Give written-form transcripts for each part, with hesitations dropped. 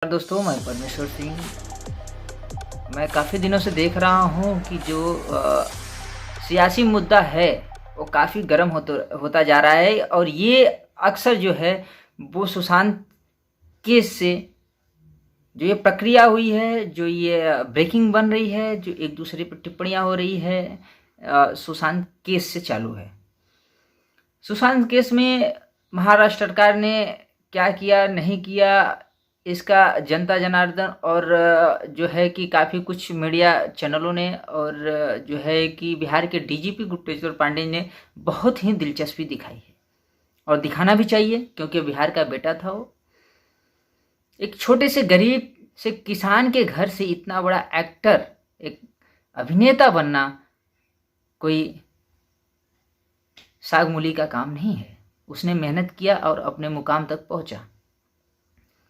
दोस्तों, मैं परमेश्वर सिंह। मैं काफ़ी दिनों से देख रहा हूँ कि जो सियासी मुद्दा है वो काफ़ी गर्म होता जा रहा है और ये अक्सर जो है वो सुशांत केस से जो ये प्रक्रिया हुई है, जो ये ब्रेकिंग बन रही है, जो एक दूसरे पर टिप्पणियाँ हो रही है, सुशांत केस से चालू है। सुशांत केस में महाराष्ट्र सरकार ने क्या किया नहीं किया, इसका जनता जनार्दन और जो है कि काफ़ी कुछ मीडिया चैनलों ने और जो है कि बिहार के डीजीपी गुप्तेश्वर पांडेय ने बहुत ही दिलचस्पी दिखाई है और दिखाना भी चाहिए, क्योंकि बिहार का बेटा था वो। एक छोटे से गरीब से किसान के घर से इतना बड़ा एक्टर, एक अभिनेता बनना कोई साग मूली का काम नहीं है। उसने मेहनत किया और अपने मुकाम तक पहुंचा।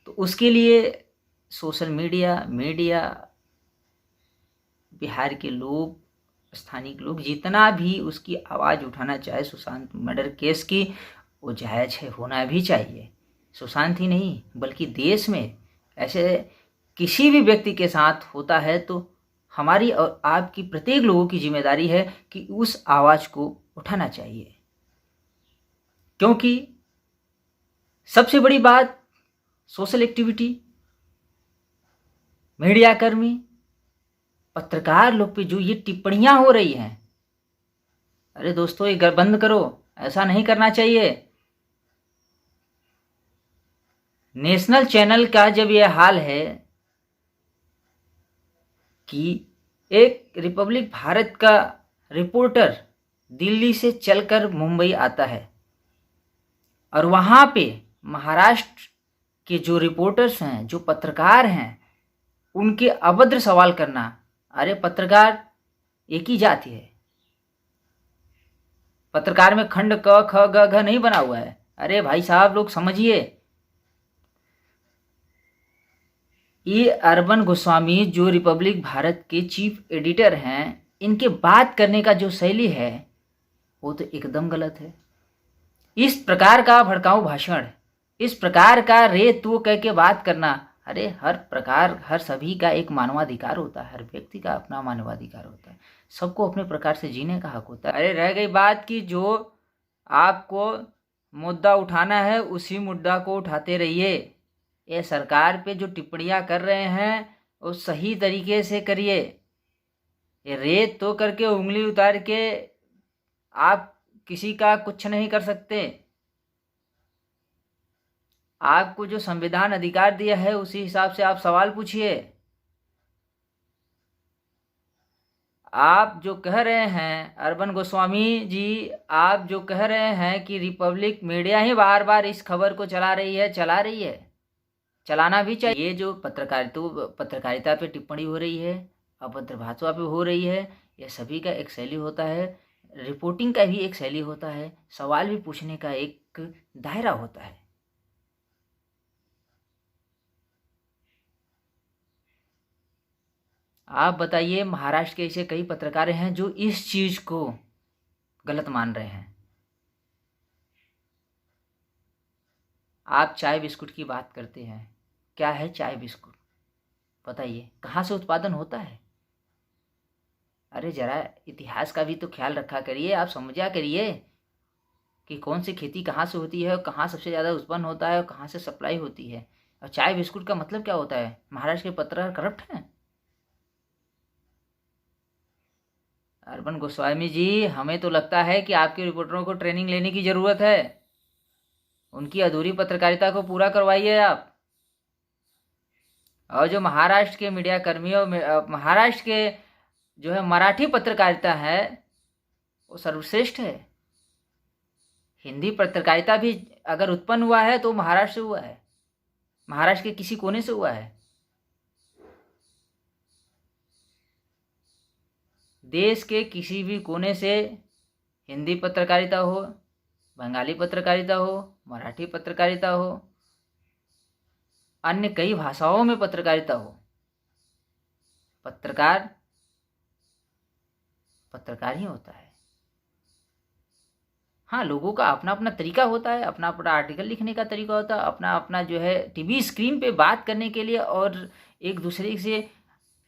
तो उसके लिए सोशल मीडिया बिहार के लोग, स्थानीय लोग जितना भी उसकी आवाज़ उठाना चाहे सुशांत मर्डर केस की, वो जायज़ है, होना भी चाहिए। सुशांत ही नहीं बल्कि देश में ऐसे किसी भी व्यक्ति के साथ होता है तो हमारी और आपकी प्रत्येक लोगों की जिम्मेदारी है कि उस आवाज़ को उठाना चाहिए। क्योंकि सबसे बड़ी बात सोशल एक्टिविटी, मीडियाकर्मी, पत्रकार लोग पे जो ये टिप्पणियां हो रही हैं, अरे दोस्तों ये बंद करो, ऐसा नहीं करना चाहिए। नेशनल चैनल का जब ये हाल है कि एक रिपब्लिक भारत का रिपोर्टर दिल्ली से चलकर मुंबई आता है और वहाँ पे महाराष्ट्र के जो रिपोर्टर्स हैं, जो पत्रकार हैं, उनके अभद्र सवाल करना। अरे पत्रकार एक ही जाति है, पत्रकार में खंड क ख ग घ नहीं बना हुआ है। अरे भाई साहब, लोग समझिए। ये अरविंद गोस्वामी जो रिपब्लिक भारत के चीफ एडिटर हैं, इनके बात करने का जो शैली है वो तो एकदम गलत है। इस प्रकार का भड़काऊ भाषण, इस प्रकार का रे तू कह के बात करना, अरे हर सभी का एक मानवाधिकार होता है, हर व्यक्ति का अपना मानवाधिकार होता है, सबको अपने प्रकार से जीने का हक होता है। अरे रह गई बात कि जो आपको मुद्दा उठाना है उसी मुद्दा को उठाते रहिए। ये सरकार पे जो टिप्पणियां कर रहे हैं वो सही तरीके से करिए। ये रेत तो करके उंगली उतार के आप किसी का कुछ नहीं कर सकते। आपको जो संविधान अधिकार दिया है उसी हिसाब से आप सवाल पूछिए। आप जो कह रहे हैं अरविंद गोस्वामी जी, आप जो कह रहे हैं कि रिपब्लिक मीडिया ही बार बार इस खबर को चला रही है, चलाना भी चाहिए। ये जो पत्रकारिता पे टिप्पणी हो रही है, अभद्र भाषा पे हो रही है, यह सभी का एक शैली होता है, रिपोर्टिंग का भी एक शैली होता है, सवाल भी पूछने का एक दायरा होता है। आप बताइए, महाराष्ट्र के ऐसे कई पत्रकार हैं जो इस चीज़ को गलत मान रहे हैं। आप चाय बिस्कुट की बात करते हैं, क्या है चाय बिस्कुट? बताइए कहाँ से उत्पादन होता है? अरे जरा इतिहास का भी तो ख्याल रखा करिए, आप समझा करिए कि कौन सी खेती कहाँ से होती है और कहाँ सबसे ज़्यादा उत्पन्न होता है और कहाँ से सप्लाई होती है। और चाय बिस्कुट का मतलब क्या होता है? महाराष्ट्र के पत्रकार करप्ट हैं? अरविंद गोस्वामी जी, हमें तो लगता है कि आपके रिपोर्टरों को ट्रेनिंग लेने की ज़रूरत है। उनकी अधूरी पत्रकारिता को पूरा करवाइए आप। और जो महाराष्ट्र के मीडिया कर्मियों में महाराष्ट्र के जो है मराठी पत्रकारिता है वो सर्वश्रेष्ठ है। हिंदी पत्रकारिता भी अगर उत्पन्न हुआ है तो महाराष्ट्र से हुआ है, महाराष्ट्र के किसी कोने से हुआ है। देश के किसी भी कोने से हिंदी पत्रकारिता हो, बंगाली पत्रकारिता हो, मराठी पत्रकारिता हो, अन्य कई भाषाओं में पत्रकारिता हो, पत्रकार पत्रकार ही होता है। हाँ, लोगों का अपना अपना तरीका होता है, अपना अपना आर्टिकल लिखने का तरीका होता है, अपना अपना जो है टीवी स्क्रीन पे बात करने के लिए और एक दूसरे से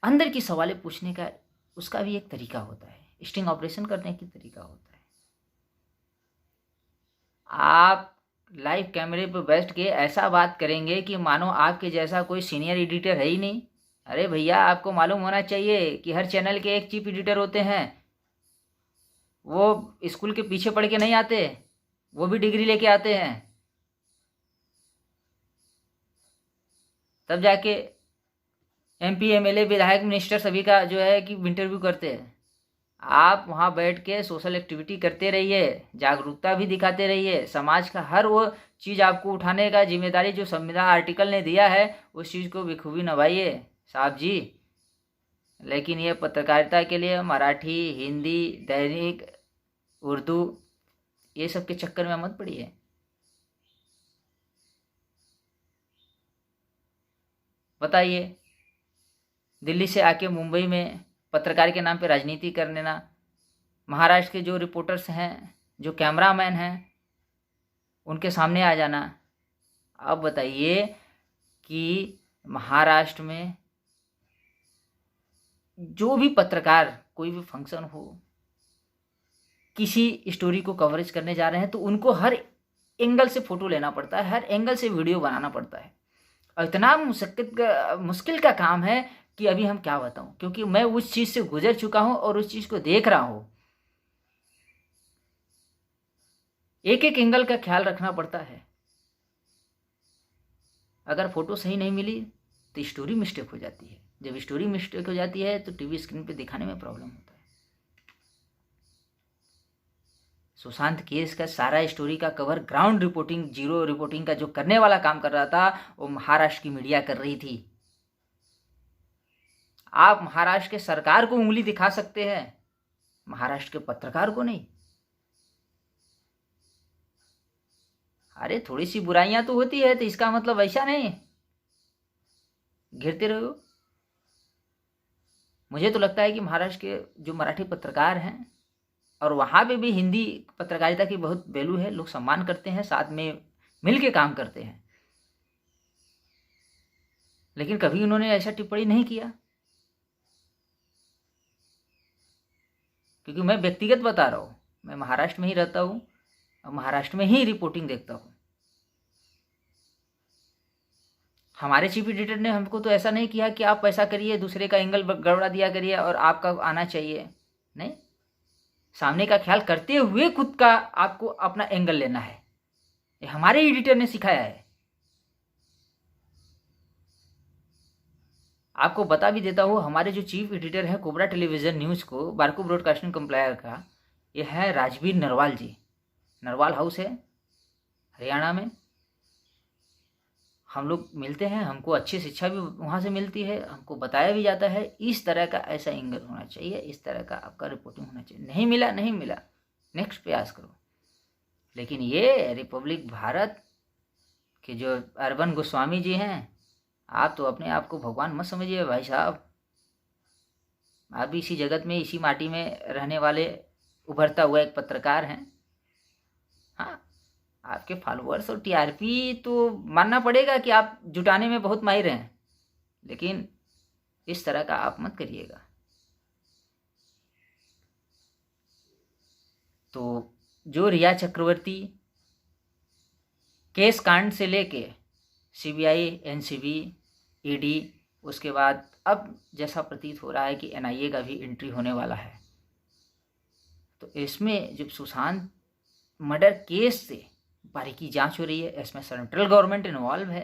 अंदर की सवालें पूछने का उसका भी एक तरीका होता है, स्टिंग ऑपरेशन करने की तरीका होता है। आप लाइव कैमरे पर बैठ के ऐसा बात करेंगे कि मानो आपके जैसा कोई सीनियर एडिटर है ही नहीं। अरे भैया, आपको मालूम होना चाहिए कि हर चैनल के एक चीफ एडिटर होते हैं। वो स्कूल के पीछे पढ़ के नहीं आते, वो भी डिग्री लेके आते हैं, तब जाके एमपी एमएलए विधायक मिनिस्टर सभी का जो है कि इंटरव्यू करते हैं। आप वहाँ बैठ के सोशल एक्टिविटी करते रहिए, जागरूकता भी दिखाते रहिए, समाज का हर वो चीज़ आपको उठाने का जिम्मेदारी जो संविधान आर्टिकल ने दिया है उस चीज़ को बखूबी निभाइए साहब जी। लेकिन ये पत्रकारिता के लिए मराठी, हिंदी, दैनिक, उर्दू, ये सब के चक्कर में मत पड़िए। बताइए, दिल्ली से आके मुंबई में पत्रकार के नाम पे राजनीति कर लेना, महाराष्ट्र के जो रिपोर्टर्स हैं, जो कैमरामैन हैं, उनके सामने आ जाना। अब बताइए कि महाराष्ट्र में जो भी पत्रकार कोई भी फंक्शन हो, किसी स्टोरी को कवरेज करने जा रहे हैं तो उनको हर एंगल से फ़ोटो लेना पड़ता है, हर एंगल से वीडियो बनाना पड़ता है। और इतना मुश्किल का काम है कि अभी हम क्या बताऊं, क्योंकि मैं उस चीज़ से गुजर चुका हूं और उस चीज़ को देख रहा हूं। एक एक एंगल का ख्याल रखना पड़ता है। अगर फ़ोटो सही नहीं मिली तो स्टोरी मिस्टेक हो जाती है। जब स्टोरी मिस्टेक हो जाती है तो टीवी स्क्रीन पे दिखाने में प्रॉब्लम होता है। सुशांत केस का सारा स्टोरी का cover ground reporting, zero reporting का जो करने वाला काम कर रहा था वो महाराष्ट्र की मीडिया कर रही थी। आप महाराष्ट्र के सरकार को उंगली दिखा सकते हैं, महाराष्ट्र के पत्रकार को नहीं। अरे थोड़ी सी बुराइयां तो होती है, तो इसका मतलब ऐसा नहीं घिरते रहो। मुझे तो लगता है कि महाराष्ट्र के जो मराठी पत्रकार हैं और वहाँ पे भी हिंदी पत्रकारिता की बहुत वैल्यू है, लोग सम्मान करते हैं, साथ में मिल के काम करते हैं, लेकिन कभी उन्होंने ऐसा टिप्पणी नहीं किया। क्योंकि मैं व्यक्तिगत बता रहा हूँ, मैं महाराष्ट्र में ही रहता हूँ और महाराष्ट्र में ही रिपोर्टिंग देखता हूँ। हमारे चीफ एडिटर ने हमको तो ऐसा नहीं किया कि आप ऐसा करिए, दूसरे का एंगल गड़बड़ा दिया करिए और आपका आना चाहिए, नहीं। सामने का ख्याल करते हुए खुद का आपको अपना एंगल लेना है, ये हमारे एडिटर ने सिखाया है। आपको बता भी देता हूँ, हमारे जो चीफ एडिटर हैं कोबरा टेलीविज़न न्यूज़ को, बारको ब्रॉडकास्टिंग कंप्लायर का, ये है राजवीर नरवाल जी। नरवाल हाउस है हरियाणा में। हम लोग मिलते हैं, हमको अच्छी शिक्षा भी वहाँ से मिलती है, हमको बताया भी जाता है इस तरह का ऐसा एंगल होना चाहिए, इस तरह का आपका रिपोर्टिंग होना चाहिए। नहीं मिला, नहीं मिला, नेक्स्ट प्रयास करो। लेकिन ये रिपब्लिक भारत के जो अरविंद गोस्वामी जी हैं, आप तो अपने आप को भगवान मत समझिए भाई साहब। आप भी इसी जगत में, इसी माटी में रहने वाले उभरता हुआ एक पत्रकार हैं। हाँ, आपके फॉलोअर्स और टीआरपी तो मानना पड़ेगा कि आप जुटाने में बहुत माहिर हैं, लेकिन इस तरह का आप मत करिएगा। तो जो रिया चक्रवर्ती केस कांड से लेके सीबीआई, एनसीबी, ईडी, उसके बाद अब जैसा प्रतीत हो रहा है कि एनआईए का भी एंट्री होने वाला है, तो इसमें जब सुशांत मर्डर केस से बारीकी जांच हो रही है, इसमें सेंट्रल गवर्नमेंट इन्वॉल्व है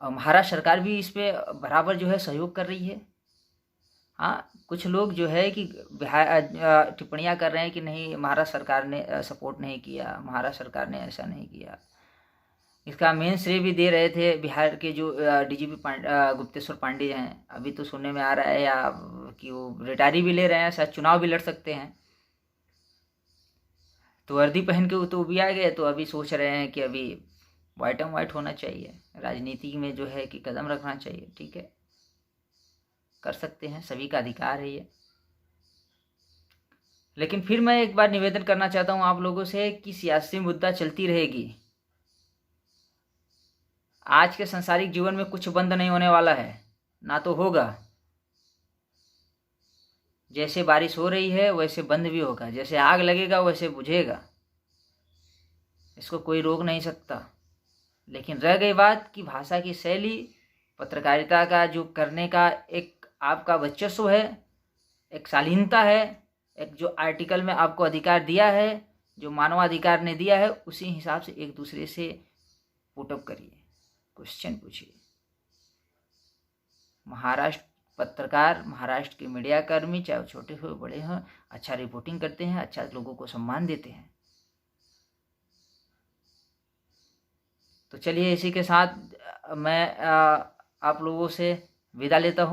और महाराष्ट्र सरकार भी इस पर बराबर जो है सहयोग कर रही है। हाँ, कुछ लोग जो है कि टिप्पणियाँ कर रहे हैं कि नहीं, महाराष्ट्र सरकार ने सपोर्ट नहीं किया, महाराष्ट्र सरकार ने ऐसा नहीं किया। इसका मेन श्रेय भी दे रहे थे बिहार के जो डीजीपी गुप्तेश्वर पांडे हैं। अभी तो सुनने में आ रहा है या कि वो रिटायरी भी ले रहे हैं, शायद चुनाव भी लड़ सकते हैं। तो वर्दी पहन के वो तो भी आ गए, तो अभी सोच रहे हैं कि अभी वाइट एंड वाइट होना चाहिए, राजनीति में जो है कि कदम रखना चाहिए। ठीक है, कर सकते हैं, सभी का अधिकार है ये। लेकिन फिर मैं एक बार निवेदन करना चाहता हूँ आप लोगों से कि सियासी मुद्दा चलती रहेगी। आज के सांसारिक जीवन में कुछ बंद नहीं होने वाला है, ना तो होगा। जैसे बारिश हो रही है वैसे बंद भी होगा, जैसे आग लगेगा वैसे बुझेगा, इसको कोई रोक नहीं सकता। लेकिन रह गई बात कि भाषा की शैली, पत्रकारिता का जो करने का एक आपका वर्चस्व है, एक शालीनता है, एक जो आर्टिकल में आपको अधिकार दिया है, जो मानवाधिकार ने दिया है, उसी हिसाब से एक दूसरे से पुटअप करिए, क्वेश्चन पूछिए। महाराष्ट्र पत्रकार, महाराष्ट्र के मीडिया कर्मी, चाहे वो छोटे हो बड़े हों, अच्छा रिपोर्टिंग करते हैं, अच्छा लोगों को सम्मान देते हैं। तो चलिए इसी के साथ मैं आप लोगों से विदा लेता हूँ।